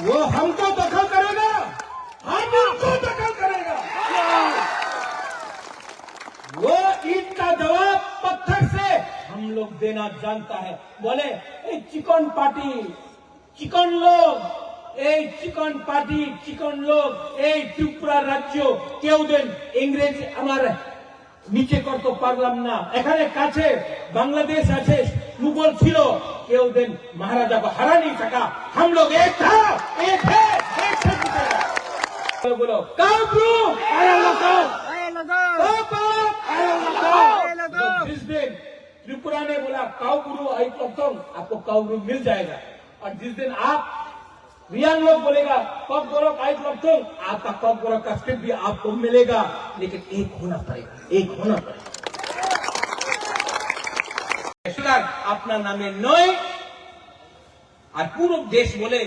वो हमको दखल करेगा, हम उनको दखल करेगा। वो ईट का जवाब पत्थर से हम लोग देना जानता है। बोले चिकन पार्टी, चिकन लोग, चिकन पार्टी, चिकन लोग, ত্রিপুরা রাজ্য কেউ দেন ইংরেজি আমার নিচে করতে পারলাম না। এখানে কাছে বাংলাদেশ আছে, মুঘল ছিল, কেউ দেন महाराजा को हरा नहीं सका। हम लोग एक था, एक है, एक से जीतेगा। बोलो काबरू, जिस दिन त्रिपुरा ने बोला काउगुरु आई तो आपको काउगुरु मिल जाएगा, और जिस दिन आप रियान लोग बोलेगा कब गोरख आई तो आपका कब गोरख का स्क्रिप्ट भी आपको मिलेगा, लेकिन एक होना पड़ेगा, एक होना पड़ेगा। अपना नामे नय और पूरा देश बोले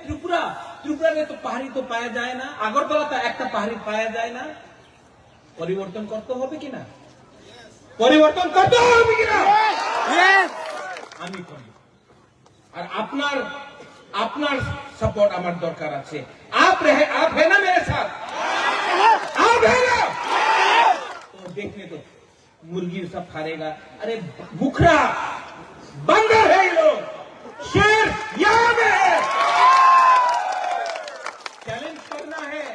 त्रिपुरा, त्रिपुरा में तो पहाड़ी तो पाया जाए ना, আগরতলা তো একটা পাহাড়ি পাওয়া যায় না। পরিবর্তন করতে হবে কিনা, পরিবর্তন করতে হবে কিনা, আমি করব। আর আপনার আপনার সাপোর্ট আমার দরকার আছে। आप है ना मेरे साथ, आप है ना, तो देखने तो मुर्गी सब खाएगा। अरे बुखरा बंदर है ये लोग, शेर यहाँ में है। চ্যালেঞ্জ करना है।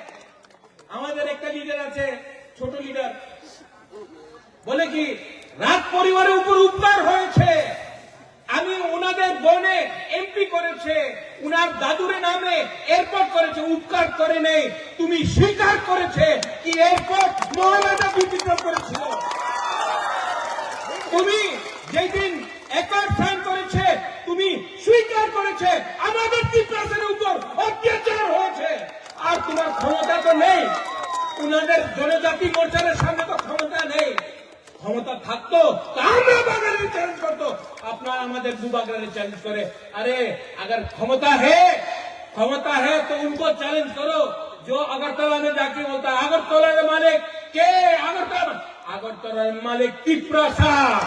আমাদের একটা লিডার আছে, ছোট লিডার, বলে কি রাত পরিবারের উপর উপকার হয়েছে, আমি ওনাদের বনে এমপি করেছে, উনার দাদুরে নামে এয়ারপোর্ট করেছে, উপকার করে নেই। তুমি স্বীকার করেছে কি এয়ারপোর্ট মহারাজা বিতরণ করেছিল। তুমি যেদিন একর সাইন করেছে, তুমি স্বীকার করেছে আমাদের ত্রিপুরার উপর অত্যাচার হয়েছে। আর তোমার ক্ষমতা তো নেই, উনাদের জনজাতি মোর্চার সামনে তো ক্ষমতা নেই। ক্ষমতা থাকতো তো আমরা বাঙালি চ্যালেঞ্জ করতো, আপনারা আমাদের দু বাঙালি চ্যালেঞ্জ করে। अरे अगर क्षमता है तो उनको चैलेंज करो। जो अगरतला में जाके बोलता है अगरतला के मालिक के, अगरतला मालिक त्रिपुरा साहब।